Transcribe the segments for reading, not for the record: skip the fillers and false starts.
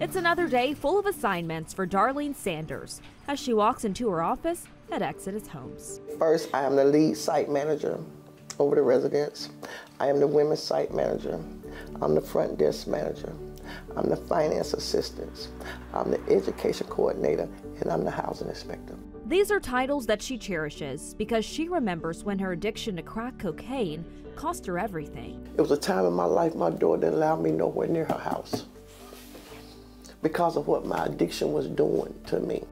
It's another day full of assignments for Darlene Sanders as she walks into her office at Exodus Homes. First, I am the lead site manager over the residents. I am the women's site manager. I'm the front desk manager. I'm the finance assistant. I'm the education coordinator, and I'm the housing inspector. These are titles that she cherishes because she remembers when her addiction to crack cocaine cost her everything. It was a time in my life my daughter didn't allow me nowhere near her house because of what my addiction was doing to me.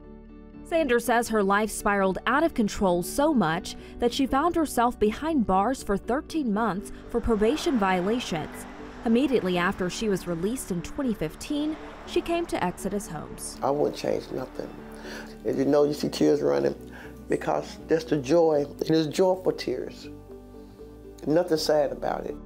Sanders says her life spiraled out of control so much that she found herself behind bars for 13 months for probation violations. Immediately after she was released in 2015, she came to Exodus Homes. I wouldn't change nothing. And you know, you see tears running because that's the joy. It is joyful tears. Nothing sad about it.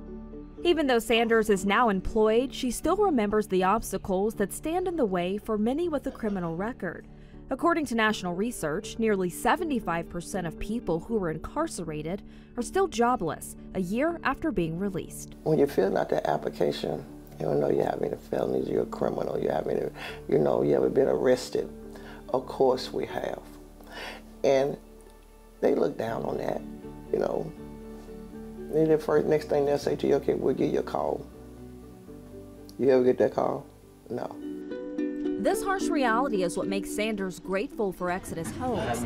Even though Sanders is now employed, she still remembers the obstacles that stand in the way for many with a criminal record. According to national research, nearly 75% of people who are incarcerated are still jobless a year after being released. When you're filling out that application, you don't know you have any felonies, you're a criminal, you have any, you know, you haven't been arrested. Of course we have. And they look down on that, you know. And the next thing they'll say to you, okay, we'll give you a call. You ever get that call? No. This harsh reality is what makes Sanders grateful for Exodus Homes.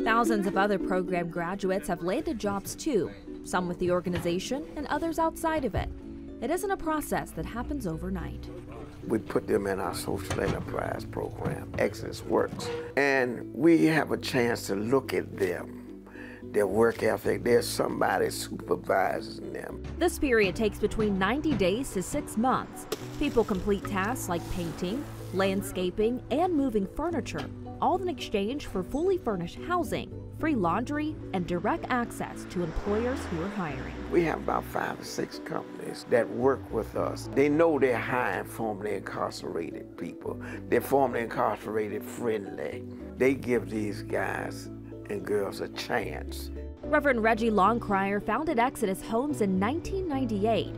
Thousands of other program graduates have landed jobs too, some with the organization and others outside of it. It isn't a process that happens overnight. We put them in our social enterprise program, Exodus Works, and we have a chance to look at them. Their work ethic, there's somebody supervising them. This period takes between 90 days to 6 months. People complete tasks like painting, landscaping, and moving furniture, all in exchange for fully furnished housing, free laundry, and direct access to employers who are hiring. We have about 5 or 6 companies that work with us. They know they're hiring formerly incarcerated people. They're formerly incarcerated friendly. They give these guys and girls a chance. Reverend Reggie Longcrier founded Exodus Homes in 1998.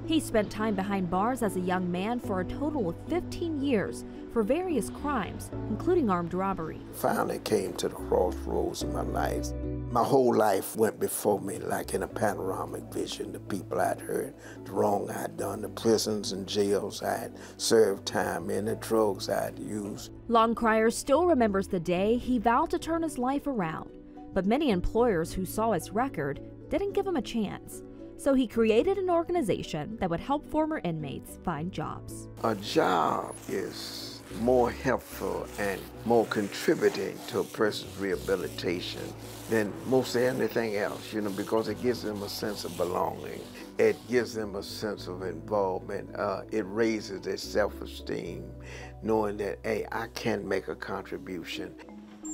He spent time behind bars as a young man for a total of 15 years for various crimes, including armed robbery. Finally came to the crossroads of my life. My whole life went before me like in a panoramic vision. The people I'd heard, the wrong I'd done, the prisons and jails I had served time in, the drugs I'd used. Longcrier still remembers the day he vowed to turn his life around, but many employers who saw his record didn't give him a chance. So he created an organization that would help former inmates find jobs. A job is more helpful and more contributing to a person's rehabilitation than most anything else, you know, because it gives them a sense of belonging. It gives them a sense of involvement. It raises their self-esteem, knowing that, hey, I can make a contribution.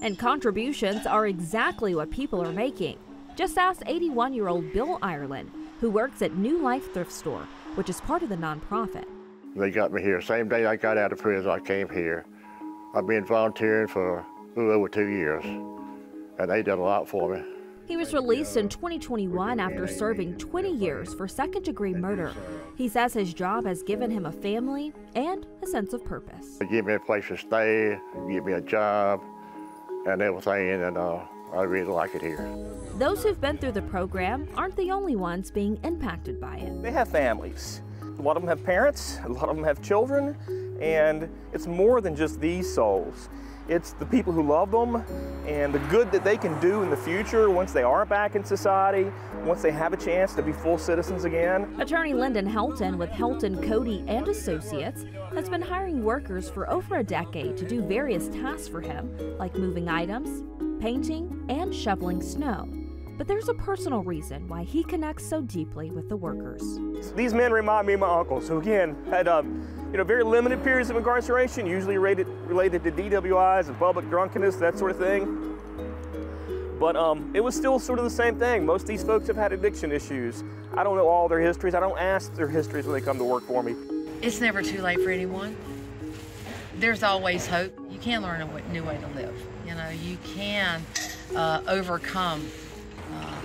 And contributions are exactly what people are making. Just ask 81-year-old Bill Ireland, who works at New Life Thrift Store, which is part of the nonprofit. They got me here. Same day I got out of prison, I came here. I've been volunteering for a little over 2 years, and they did a lot for me. He was released in 2021 after serving 20 years for second-degree murder. He says his job has given him a family and a sense of purpose. They give me a place to stay, give me a job, and everything, and I really like it here. Those who've been through the program aren't the only ones being impacted by it. They have families. A lot of them have parents, a lot of them have children, and it's more than just these souls. It's the people who love them and the good that they can do in the future once they are back in society, once they have a chance to be full citizens again. Attorney Lyndon Helton with Helton, Cody and Associates has been hiring workers for over a decade to do various tasks for him, like moving items, painting, and shoveling snow. But there's a personal reason why he connects so deeply with the workers. These men remind me of my uncles, who again had very limited periods of incarceration, usually related to DWIs and public drunkenness, that sort of thing. But it was still sort of the same thing. Most of these folks have had addiction issues. I don't know all their histories. I don't ask their histories when they come to work for me. It's never too late for anyone. There's always hope. You can learn a new way to live. You know, you can overcome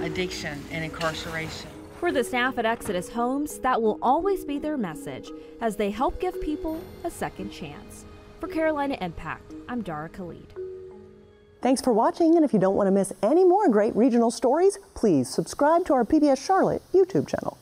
addiction and incarceration. For the staff at Exodus Homes, that will always be their message as they help give people a second chance. For Carolina Impact, I'm Dara Khalid. Thanks for watching, and if you don't want to miss any more great regional stories, please subscribe to our PBS Charlotte YouTube channel.